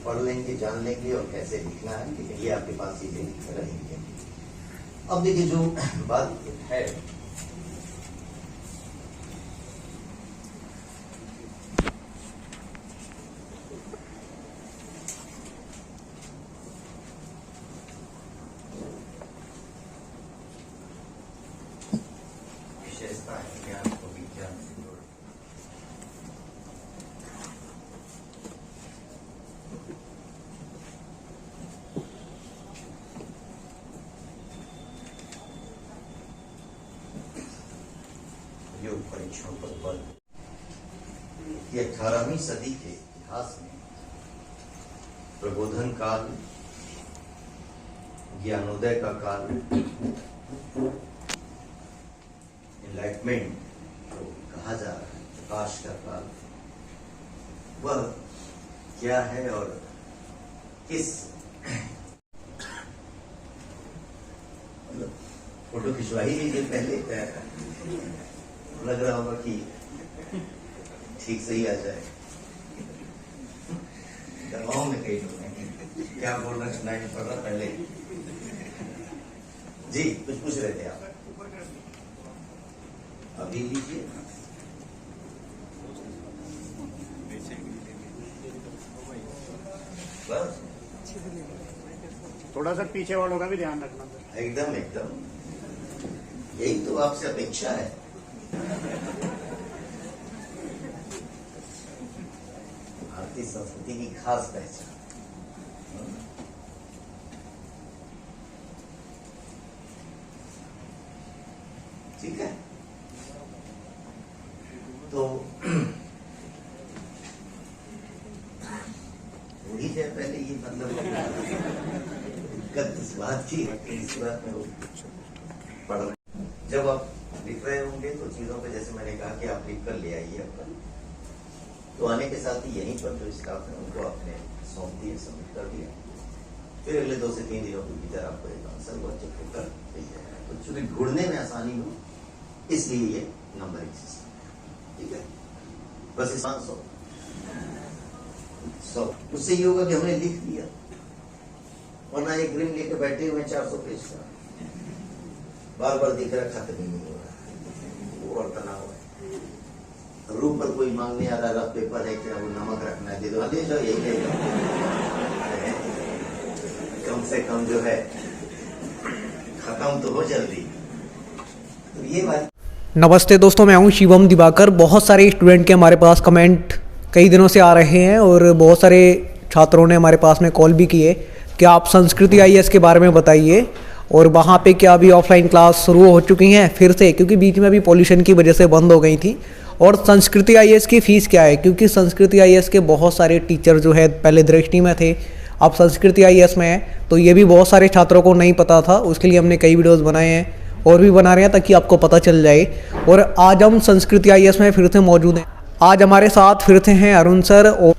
पढ़ लेंगे, जान लेंगे और कैसे लिखना है, लेकिन ये आपके पास चीजें रहेंगे। अब देखिए जो बात है, विशेषता है ज्ञान को विज्ञान से जोड़। योग परीक्षण पर बल। ये 18वीं सदी के इतिहास में प्रबोधन काल, ज्ञानोदय का काल, एनलाइटमेंट जो कहा जा रहा है, प्रकाश का काल, वह क्या है और किस फोटो खिंचवा ही लीजिए पहले, लग रहा होगा कि ठीक से ही आ जाए। दबाव में कई लोग हैं, क्या बोल रहे सुनाई नहीं पड़ रहा। पहले जी कुछ पूछ रहे थे आप, अभी लीजिए। बस थोड़ा सा पीछे वालों का भी ध्यान रखना। एकदम एकदम, यही तो आपसे अपेक्षा है। भारतीय संस्कृति की खास पहचान। ठीक है, तो थोड़ी देर पहले ये मतलब दिक्कत इस बात की, इस बात में वो पढ़ रहे, जब आप लिख रहे होंगे तो चीजों पे, जैसे मैंने कहा कि आप लिख कर ले आइए अपना, तो आने के साथ ही यहीं पर जो स्टाफ है उनको आपने सौंप दिए, सबमिट कर दिया, फिर अगले 2 से 3 दिनों के भीतर आपको एक आंसर वो चेक कर दिया है। तो चूंकि ढूंढने में आसानी हो, इसलिए ये नंबरिंग सिस्टम है। ठीक है, बस इस 500 उससे ये होगा कि हमने लिख दिया, वरना एक रिम लेके बैठे हुए 400 पेज का, बार बार दिख रहा, खत्म ही नहीं हो रहा, वो और तनाव है। रूम पर कोई मांगने आ रहा, रफ पेपर है, क्या वो नमक रखना है, दे दो, दे जाओ, यही देगा। कम से कम जो है खत्म तो हो जल्दी। तो ये बात। नमस्ते दोस्तों, मैं हूं शिवम दिवाकर। बहुत सारे स्टूडेंट के हमारे पास कमेंट कई दिनों से आ रहे हैं और बहुत सारे छात्रों ने हमारे पास में कॉल भी किए कि आप संस्कृति आईएएस के बारे में बताइए, और वहाँ पे क्या अभी ऑफलाइन क्लास शुरू हो चुकी हैं फिर से, क्योंकि बीच में अभी पॉल्यूशन की वजह से बंद हो गई थी। और संस्कृति आईएएस की फ़ीस क्या है, क्योंकि संस्कृति आईएएस के बहुत सारे टीचर जो है पहले दृष्टि में थे, अब संस्कृति आईएएस में है, तो ये भी बहुत सारे छात्रों को नहीं पता था। उसके लिए हमने कई वीडियोज़ बनाए हैं और भी बना रहे हैं ताकि आपको पता चल जाए। और आज हम संस्कृति आईएएस में फिर से मौजूद हैं। आज हमारे साथ फिर से हैं अरुण सर। और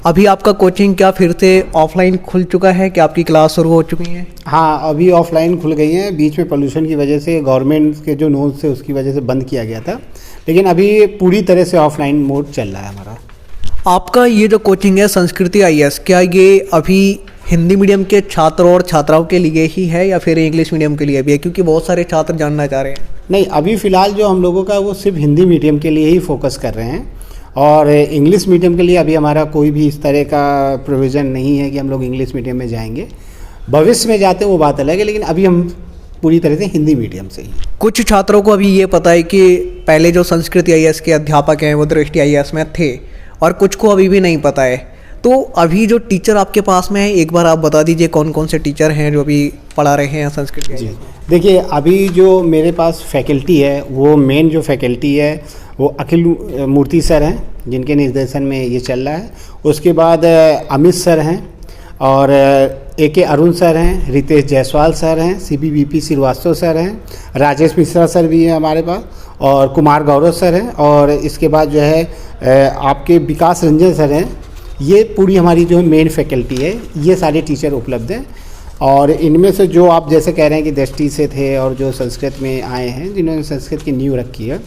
अभी आपका कोचिंग क्या फिर से ऑफलाइन खुल चुका है, क्या आपकी क्लास शुरू हो चुकी हैं? हाँ, अभी ऑफलाइन खुल गई हैं। बीच में पोल्यूशन की वजह से, गवर्नमेंट के जो नोट्स थे उसकी वजह से बंद किया गया था, लेकिन अभी पूरी तरह से ऑफलाइन मोड चल रहा है हमारा। आपका ये जो कोचिंग है संस्कृति आईएएस, क्या ये अभी हिंदी मीडियम के छात्र और छात्राओं के लिए ही है या फिर इंग्लिश मीडियम के लिए भी है? क्योंकि बहुत सारे छात्र जानना चाह रहे हैं। नहीं, अभी फ़िलहाल जो हम लोगों का वो सिर्फ हिंदी मीडियम के लिए ही फोकस कर रहे हैं, और इंग्लिश मीडियम के लिए अभी हमारा कोई भी इस तरह का प्रोविज़न नहीं है कि हम लोग इंग्लिश मीडियम में जाएंगे। भविष्य में जाते वो बात अलग है, लेकिन अभी हम पूरी तरह से हिंदी मीडियम से ही। कुछ छात्रों को अभी ये पता है कि पहले जो संस्कृति आईएएस के अध्यापक हैं वो दृष्टि आईएएस में थे, और कुछ को अभी भी नहीं पता है। तो अभी जो टीचर आपके पास में है, एक बार आप बता दीजिए कौन कौन से टीचर हैं जो अभी पढ़ा रहे हैं संस्कृत। जी, देखिए अभी जो मेरे पास फैकल्टी है, वो मेन जो फैकल्टी है वो अखिल मूर्ति सर हैं, जिनके निर्देशन में ये चल रहा है। उसके बाद अमित सर हैं, और AK अरुण सर हैं, रितेश जायसवाल सर हैं, CPVP श्रीवास्तव सर हैं, राजेश मिश्रा सर भी हैं हमारे पास, और कुमार गौरव सर हैं, और इसके बाद जो है आपके विकास रंजन सर हैं। ये पूरी हमारी जो मेन फैकल्टी है, ये सारे टीचर उपलब्ध हैं। और इनमें से जो आप जैसे कह रहे हैं कि दृष्टि से थे और जो संस्कृत में आए हैं, जिन्होंने संस्कृत की नींव रखी है,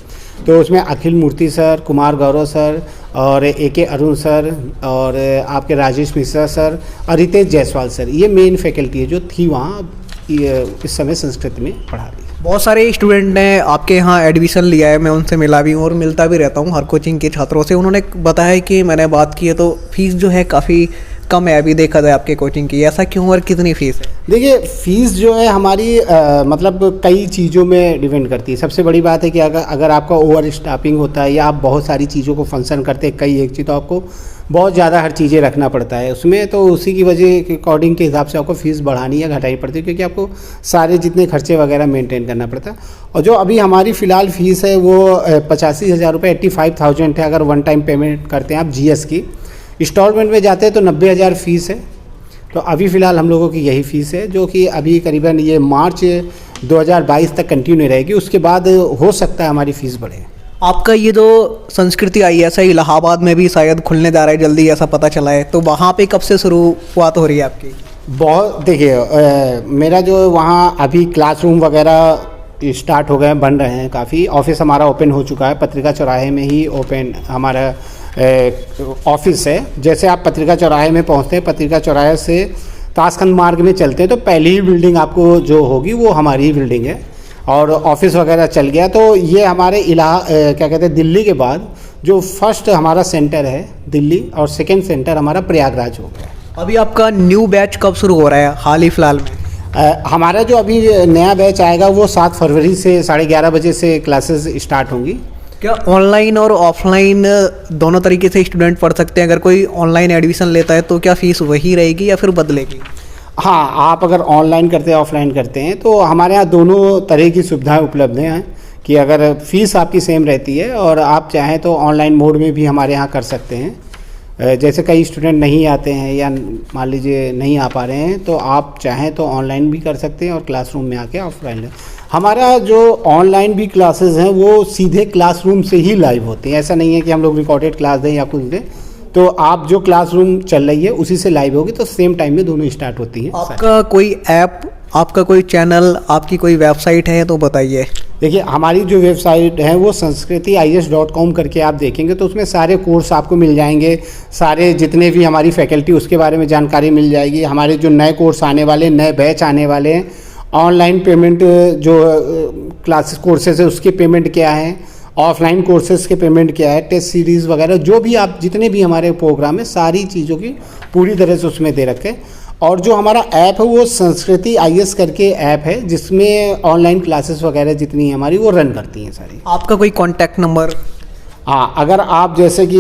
तो उसमें अखिल मूर्ति सर, कुमार गौरव सर और AK अरुण सर और आपके राजेश मिश्रा सर और रितेश जायसवाल सर, ये मेन फैकल्टी है जो थी वहाँ इस समय संस्कृत में पढ़ा रही। बहुत सारे स्टूडेंट ने आपके यहाँ एडमिशन लिया है, मैं उनसे मिला भी हूँ और मिलता भी रहता हूँ हर कोचिंग के छात्रों से। उन्होंने बताया कि मैंने बात की है तो फीस जो है काफ़ी कम है अभी देखा जाए आपके कोचिंग की, ऐसा क्यों और कितनी फ़ीस है? देखिए फ़ीस जो है हमारी मतलब कई चीज़ों में डिपेंड करती है। सबसे बड़ी बात है कि अगर आपका ओवर स्टाफिंग होता है या आप बहुत सारी चीज़ों को फंक्शन करते हैं कई एक चीज़, तो आपको बहुत ज़्यादा हर चीज़ें रखना पड़ता है उसमें, तो उसी की वजह के अकॉर्डिंग के हिसाब से आपको फ़ीस बढ़ानी या घटानी पड़ती है, क्योंकि आपको सारे जितने खर्चे वगैरह मेंटेन करना पड़ता है। और जो अभी हमारी फ़िलहाल फ़ीस है वो 85,000 रुपये 85,000 है। अगर वन टाइम पेमेंट करते हैं आप GS की, इंस्टॉलमेंट में जाते हैं तो 90,000 फ़ीस है। तो अभी फ़िलहाल हम लोगों की यही फ़ीस है जो कि अभी करीबन ये मार्च 2022 तक कंटिन्यू रहेगी, उसके बाद हो सकता है हमारी फ़ीस बढ़े। आपका ये जो संस्कृति IAS है इलाहाबाद में भी शायद खुलने जा रहा है जल्दी, ऐसा पता चला है, तो वहाँ पे कब से शुरुआत हो रही है आपकी? बहुत देखिए मेरा जो वहाँ अभी क्लासरूम वगैरह स्टार्ट हो गए हैं, बन रहे हैं काफ़ी। ऑफिस हमारा ओपन हो चुका है, पत्रिका चौराहे में ही ओपन हमारा ऑफिस है। जैसे आप पत्रिका चौराहे में पहुँचते हैं, पत्रिका चौराहे से ताशकंद मार्ग में चलते हैं तो पहली ही बिल्डिंग आपको जो होगी वो हमारी ही बिल्डिंग है और ऑफिस वगैरह चल गया। तो ये हमारे क्या कहते हैं दिल्ली के बाद जो फर्स्ट हमारा सेंटर है दिल्ली और सेकंड सेंटर हमारा प्रयागराज हो गया। अभी आपका न्यू बैच कब शुरू हो रहा है हाल ही फिलहाल में? हमारा जो अभी नया बैच आएगा वो 7 फरवरी से 11:30 बजे से क्लासेस स्टार्ट होंगी। क्या ऑनलाइन और ऑफलाइन दोनों तरीके से स्टूडेंट पढ़ सकते हैं? अगर कोई ऑनलाइन एडमिशन लेता है तो क्या फ़ीस वही रहेगी या फिर बदलेगी? हाँ, आप अगर ऑनलाइन करते हैं ऑफलाइन करते हैं तो हमारे यहाँ दोनों तरह की सुविधाएं उपलब्ध हैं कि अगर फ़ीस आपकी सेम रहती है और आप चाहें तो ऑनलाइन मोड में भी हमारे यहाँ कर सकते हैं। जैसे कई स्टूडेंट नहीं आते हैं या मान लीजिए नहीं आ पा रहे हैं तो आप चाहें तो ऑनलाइन भी कर सकते हैं और क्लासरूम में आके ऑफलाइन। हमारा जो ऑनलाइन भी क्लासेस हैं वो सीधे क्लासरूम से ही लाइव होते हैं, ऐसा नहीं है कि हम लोग रिकॉर्डेड क्लास दें या कुछ दें। तो आप जो क्लासरूम चल रही है उसी से लाइव होगी, तो सेम टाइम में दोनों स्टार्ट होती हैं। आपका कोई ऐप, आपका कोई चैनल, आपकी कोई वेबसाइट है तो बताइए। देखिए हमारी जो वेबसाइट है वो sanskriti.is.com करके आप देखेंगे तो उसमें सारे कोर्स आपको मिल जाएंगे, सारे जितने भी हमारी फैकल्टी उसके बारे में जानकारी मिल जाएगी। हमारे जो नए कोर्स आने वाले, नए बैच आने वाले हैं, ऑनलाइन पेमेंट जो क्लासेस कोर्सेज है उसके पेमेंट क्या है, ऑफलाइन कोर्सेज के पेमेंट क्या है, टेस्ट सीरीज़ वगैरह जो भी आप जितने भी हमारे प्रोग्राम है सारी चीज़ों की पूरी तरह से उसमें दे रखे। और जो हमारा ऐप है वो संस्कृति IAS करके ऐप है जिसमें ऑनलाइन क्लासेस वगैरह जितनी हमारी वो रन करती हैं सारी। आपका कोई कॉन्टैक्ट नंबर? हाँ, अगर आप जैसे कि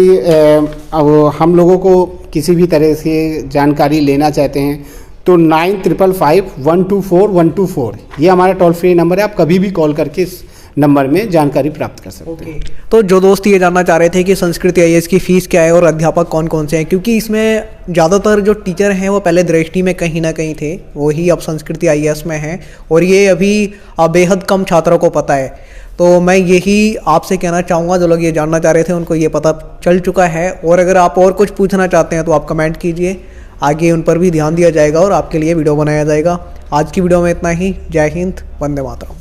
हम लोगों को किसी भी तरह से जानकारी लेना चाहते हैं तो 9555124124 ये हमारा टोल फ्री नंबर है। आप कभी भी कॉल करके इस नंबर में जानकारी प्राप्त कर सकते हैं। तो जो दोस्त ये जानना चाह रहे थे कि संस्कृति IAS की फ़ीस क्या है और अध्यापक कौन कौन से हैं, क्योंकि इसमें ज़्यादातर जो टीचर हैं वो पहले दृष्टि में कहीं ना कहीं थे, वही अब संस्कृति IAS में हैं और ये अभी बेहद कम छात्रों को पता है। तो मैं यही आपसे कहना चाहूँगा, जो लोग ये जानना चाह रहे थे उनको ये पता चल चुका है, और अगर आप और कुछ पूछना चाहते हैं तो आप कमेंट कीजिए, आगे उन पर भी ध्यान दिया जाएगा और आपके लिए वीडियो बनाया जाएगा। आज की वीडियो में इतना ही। जय हिंद, वंदे मातरम।